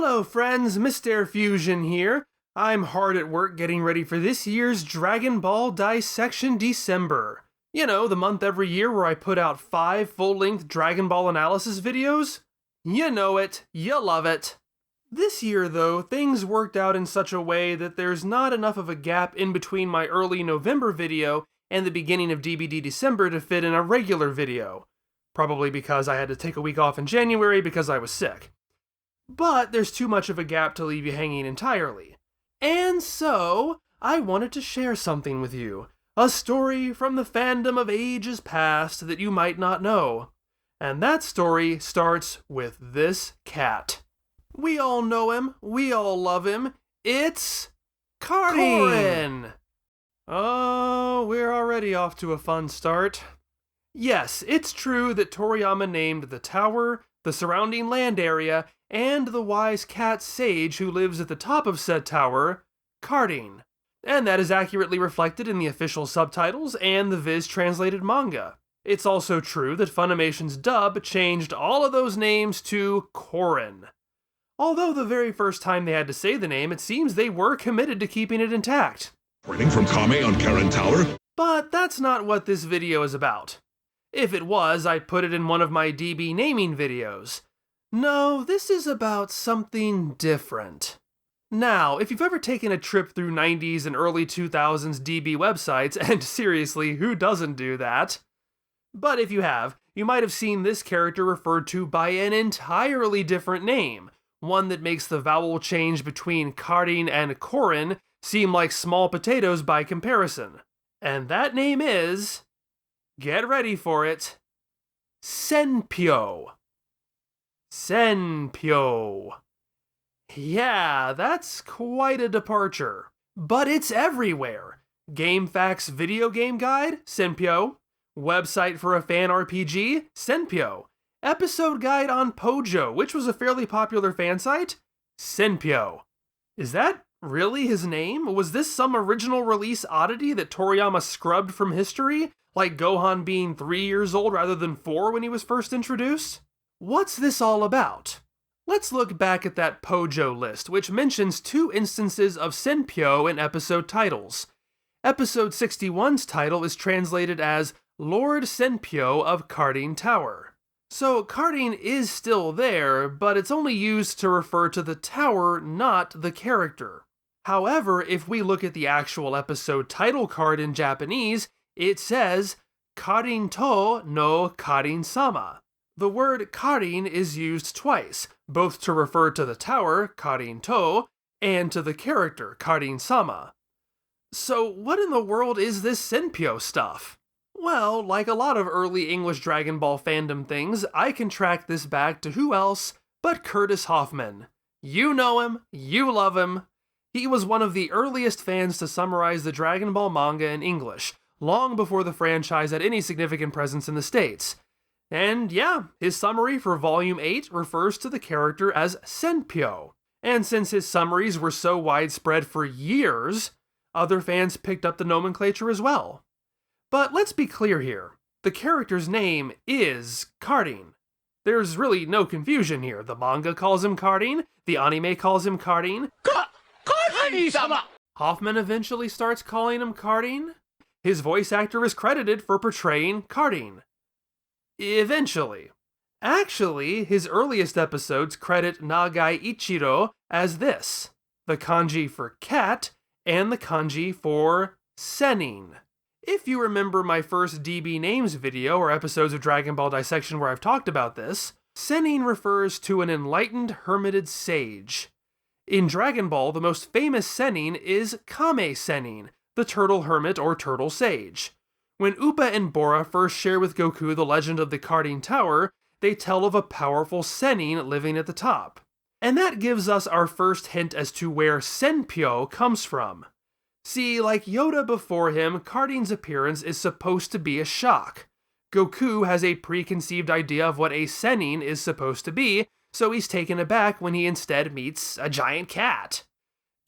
Hello friends, Mr. Fusion here. I'm hard at work getting ready for this year's Dragon Ball Dissection December. You know, the month every year where I put out 5 full-length Dragon Ball analysis videos? You know it, you love it. This year though, things worked out in such a way that there's not enough of a gap in between my early November video and the beginning of DBD December to fit in a regular video. Probably because I had to take a week off in January because I was sick. But there's too much of a gap to leave you hanging entirely. And so, I wanted to share something with you. A story from the fandom of ages past that you might not know. And that story starts with this cat. We all know him, we all love him. It's Karin! Oh, we're already off to a fun start. Yes, it's true that Toriyama named the tower, the surrounding land area, and the wise cat sage who lives at the top of said tower, Karin. And that is accurately reflected in the official subtitles and the Viz translated manga. It's also true that Funimation's dub changed all of those names to Korin. Although the very first time they had to say the name, it seems they were committed to keeping it intact. Training from Kame on Karin Tower? But that's not what this video is about. If it was, I'd put it in one of my DB naming videos. No, this is about something different. Now, if you've ever taken a trip through 90s and early 2000s DB websites, and seriously, who doesn't do that? But if you have, you might have seen this character referred to by an entirely different name, one that makes the vowel change between Karin and Korin seem like small potatoes by comparison. And that name is... get ready for it. Senpyou. Senpyou. Yeah, that's quite a departure. But it's everywhere. GameFAQs video game guide, Senpyou. Website for a fan RPG, Senpyou. Episode guide on Pojo, which was a fairly popular fan site, Senpyou. Is that really his name? Was this some original release oddity that Toriyama scrubbed from history? Like Gohan being 3 years old rather than 4 when he was first introduced? What's this all about? Let's look back at that Pojo list, which mentions 2 instances of Senpyou in episode titles. Episode 61's title is translated as Lord Senpyou of Karin Tower. So Karin is still there, but it's only used to refer to the tower, not the character. However, if we look at the actual episode title card in Japanese, it says Karin to no Karin-sama. The word Karin is used twice, both to refer to the tower, Karin to, and to the character, Karin-sama. So what in the world is this Senpyou stuff? Well, like a lot of early English Dragon Ball fandom things, I can track this back to who else but Curtis Hoffmann. You know him, you love him. He was one of the earliest fans to summarize the Dragon Ball manga in English, long before the franchise had any significant presence in the States. And yeah, his summary for Volume 8 refers to the character as Senpyou. And since his summaries were so widespread for years, other fans picked up the nomenclature as well. But let's be clear here. The character's name is Karin. There's really no confusion here. The manga calls him Karin, the anime calls him Karin. Karin-sama! Hoffmann eventually starts calling him Karin. His voice actor is credited for portraying Karin. Eventually. Actually, his earliest episodes credit Nagai Ichiro as this, the kanji for cat and the kanji for senin. If you remember my first DB Names video or episodes of Dragon Ball Dissection where I've talked about this, senin refers to an enlightened hermited sage. In Dragon Ball, the most famous senin is Kame Senin, the turtle hermit or turtle sage. When Upa and Bora first share with Goku the legend of the Karin Tower, they tell of a powerful senin living at the top. And that gives us our first hint as to where Senpyou comes from. See, like Yoda before him, Karin's appearance is supposed to be a shock. Goku has a preconceived idea of what a senin is supposed to be, so he's taken aback when he instead meets a giant cat.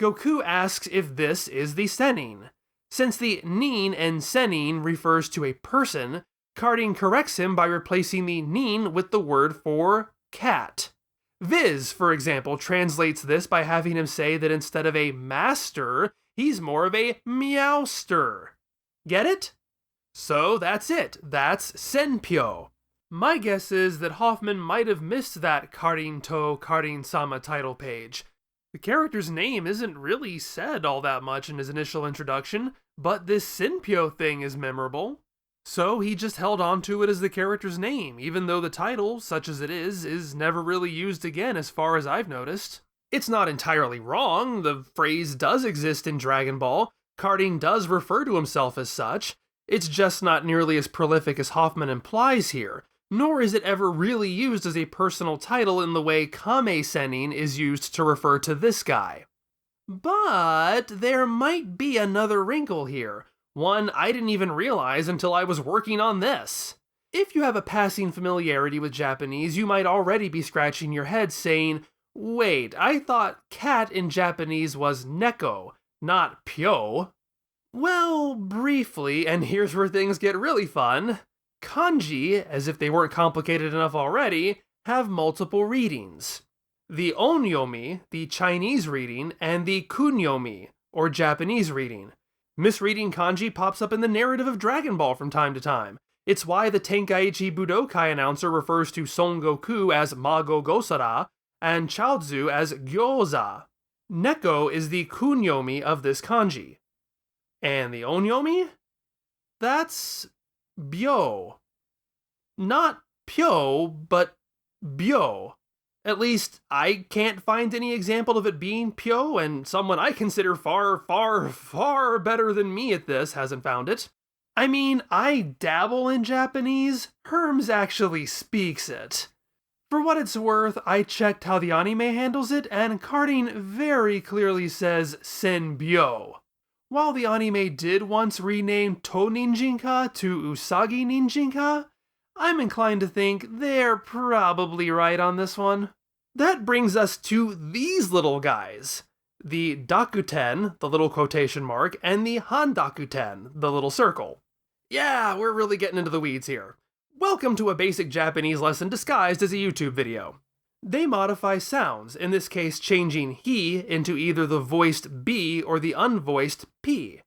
Goku asks if this is the senin. Since the nin and senin refers to a person, Karin corrects him by replacing the nin with the word for cat. Viz, for example, translates this by having him say that instead of a master, he's more of a meowster. Get it? So that's it. That's Senpyou. My guess is that Hoffmann might have missed that Karin to Karin Sama title page. The character's name isn't really said all that much in his initial introduction, but this Senpyou thing is memorable. So he just held on to it as the character's name, even though the title, such as it is never really used again as far as I've noticed. It's not entirely wrong, the phrase does exist in Dragon Ball, Karin does refer to himself as such, it's just not nearly as prolific as Hoffmann implies here, nor is it ever really used as a personal title in the way Kame Sennin is used to refer to this guy. But there might be another wrinkle here, one I didn't even realize until I was working on this. If you have a passing familiarity with Japanese, you might already be scratching your head saying, wait, I thought cat in Japanese was neko, not pyo. Well, briefly, and here's where things get really fun, kanji, as if they weren't complicated enough already, have multiple readings. The onyomi, the Chinese reading, and the kunyomi, or Japanese reading. Misreading kanji pops up in the narrative of Dragon Ball from time to time. It's why the Tenkaichi Budokai announcer refers to Son Goku as Mago Gosara, and Chaozu as Gyoza. Neko is the kunyomi of this kanji. And the onyomi? That's byo. Not pyo, but byo. At least, I can't find any example of it being pyo, and someone I consider far, far, far better than me at this hasn't found it. I mean, I dabble in Japanese, Herms actually speaks it. For what it's worth, I checked how the anime handles it, and Karin very clearly says Senpyou. While the anime did once rename To Ninjinka to Usagi Ninjinka, I'm inclined to think they're probably right on this one. That brings us to these little guys. The Dakuten, the little quotation mark, and the Handakuten, the little circle. Yeah, we're really getting into the weeds here. Welcome to a basic Japanese lesson disguised as a YouTube video. They modify sounds, in this case changing he into either the voiced B or the unvoiced P.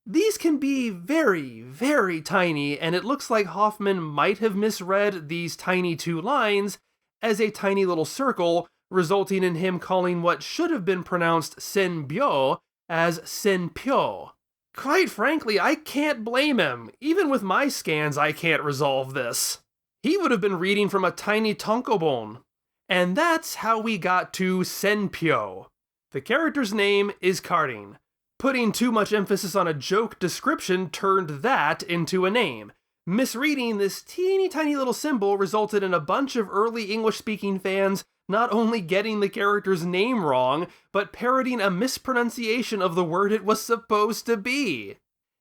These can be very, very tiny, and it looks like Hoffmann might have misread these tiny two lines as a tiny little circle, resulting in him calling what should have been pronounced Senpyou as Senpyou. Quite frankly, I can't blame him. Even with my scans, I can't resolve this. He would have been reading from a tiny tankobon. And that's how we got to Senpyou. The character's name is Karin. Putting too much emphasis on a joke description turned that into a name. Misreading this teeny tiny little symbol resulted in a bunch of early English-speaking fans not only getting the character's name wrong, but parroting a mispronunciation of the word it was supposed to be.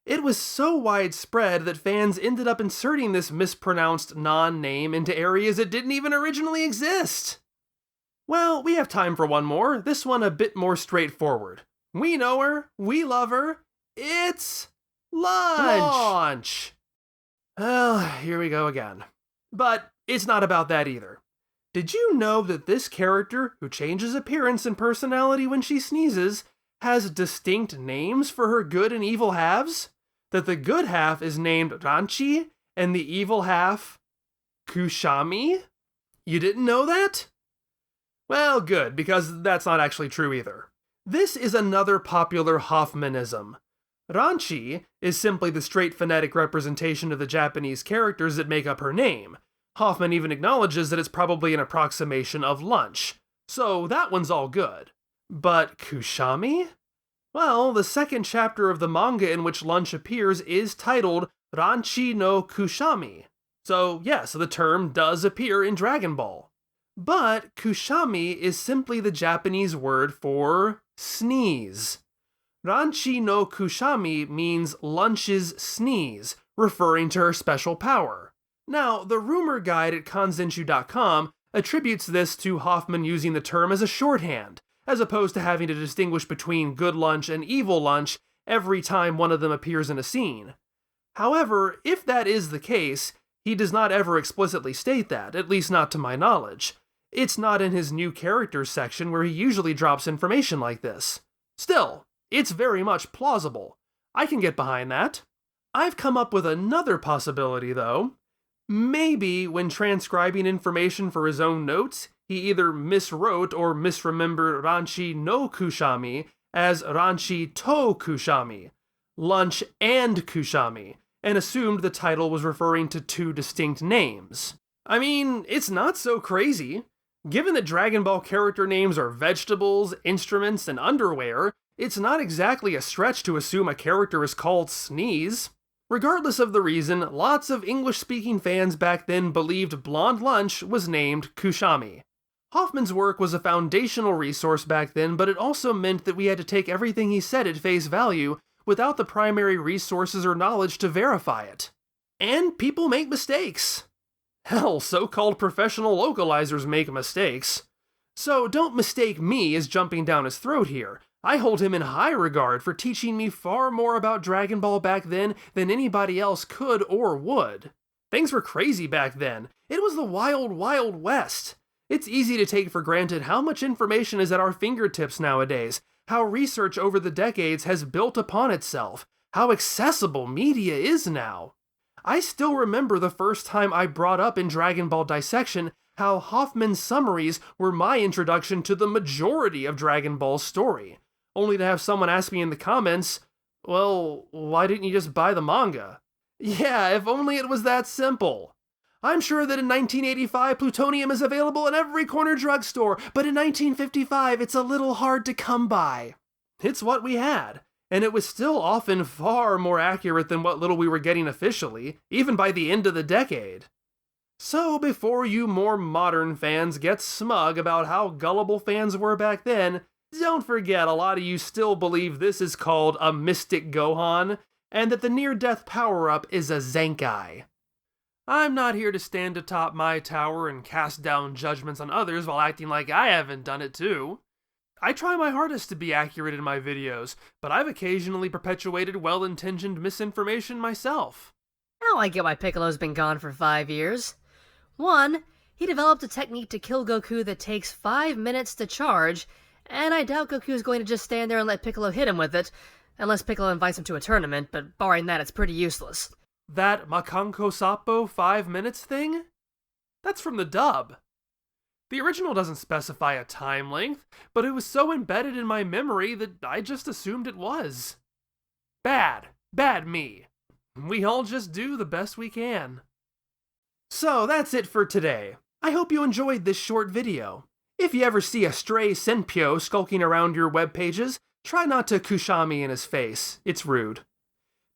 It was so widespread that fans ended up inserting this mispronounced non-name into areas it didn't even originally exist. Well, we have time for one more, this one a bit more straightforward. We know her, we love her, it's lunch! Well, here we go again. But it's not about that either. Did you know that this character, who changes appearance and personality when she sneezes, has distinct names for her good and evil halves? That the good half is named Ranchi, and the evil half, Kushami? You didn't know that? Well, good, because that's not actually true either. This is another popular Hoffmannism. Ranchi is simply the straight phonetic representation of the Japanese characters that make up her name. Hoffmann even acknowledges that it's probably an approximation of lunch, so that one's all good. But Kushami? Well, the second chapter of the manga in which lunch appears is titled Ranchi no Kushami. So yes, the term does appear in Dragon Ball. But Kushami is simply the Japanese word for sneeze. Ranchi no Kushami means lunch's sneeze, referring to her special power. Now, the rumor guide at kanzenshuu.com attributes this to Hoffmann using the term as a shorthand, as opposed to having to distinguish between good lunch and evil lunch every time one of them appears in a scene. However, if that is the case, he does not ever explicitly state that, at least not to my knowledge. It's not in his new characters section where he usually drops information like this. Still, it's very much plausible. I can get behind that. I've come up with another possibility, though. Maybe when transcribing information for his own notes, he either miswrote or misremembered Ranchi no Kushami as Ranchi to Kushami, lunch and Kushami, and assumed the title was referring to two distinct names. I mean, it's not so crazy. Given that Dragon Ball character names are vegetables, instruments, and underwear, it's not exactly a stretch to assume a character is called Sneeze. Regardless of the reason, lots of English-speaking fans back then believed Blonde Lunch was named Kushami. Hoffmann's work was a foundational resource back then, but it also meant that we had to take everything he said at face value without the primary resources or knowledge to verify it. And people make mistakes. Hell, so-called professional localizers make mistakes. So don't mistake me as jumping down his throat here. I hold him in high regard for teaching me far more about Dragon Ball back then than anybody else could or would. Things were crazy back then. It was the wild, wild west. It's easy to take for granted how much information is at our fingertips nowadays, how research over the decades has built upon itself, how accessible media is now. I still remember the first time I brought up in Dragon Ball Dissection how Hoffmann's summaries were my introduction to the majority of Dragon Ball's story, only to have someone ask me in the comments, well, why didn't you just buy the manga? Yeah, if only it was that simple. I'm sure that in 1985 plutonium is available in every corner drugstore, but in 1955 it's a little hard to come by. It's what we had, and it was still often far more accurate than what little we were getting officially, even by the end of the decade. So before you more modern fans get smug about how gullible fans were back then, don't forget a lot of you still believe this is called a Mystic Gohan, and that the near-death power-up is a Zenkai. I'm not here to stand atop my tower and cast down judgments on others while acting like I haven't done it too. I try my hardest to be accurate in my videos, but I've occasionally perpetuated well-intentioned misinformation myself. Now I get why Piccolo's been gone for 5 years. 1, he developed a technique to kill Goku that takes 5 minutes to charge, and I doubt Goku's going to just stand there and let Piccolo hit him with it, unless Piccolo invites him to a tournament, but barring that, it's pretty useless. That Makanko Sappo 5 minutes thing? That's from the dub. The original doesn't specify a time length, but it was so embedded in my memory that I just assumed it was. Bad me. We all just do the best we can. So that's it for today. I hope you enjoyed this short video. If you ever see a stray Senpyou skulking around your web pages, try not to Kushami in his face. It's rude.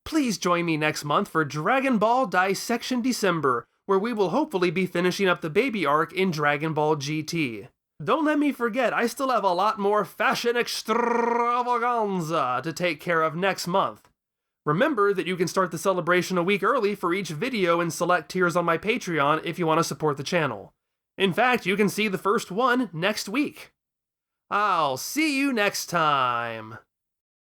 Please join me next month for Dragon Ball Dissection December, where we will hopefully be finishing up the baby arc in Dragon Ball GT. Don't let me forget, I still have a lot more fashion extravaganza to take care of next month. Remember that you can start the celebration a week early for each video in select tiers on my Patreon if you want to support the channel. In fact, you can see the first one next week. I'll see you next time.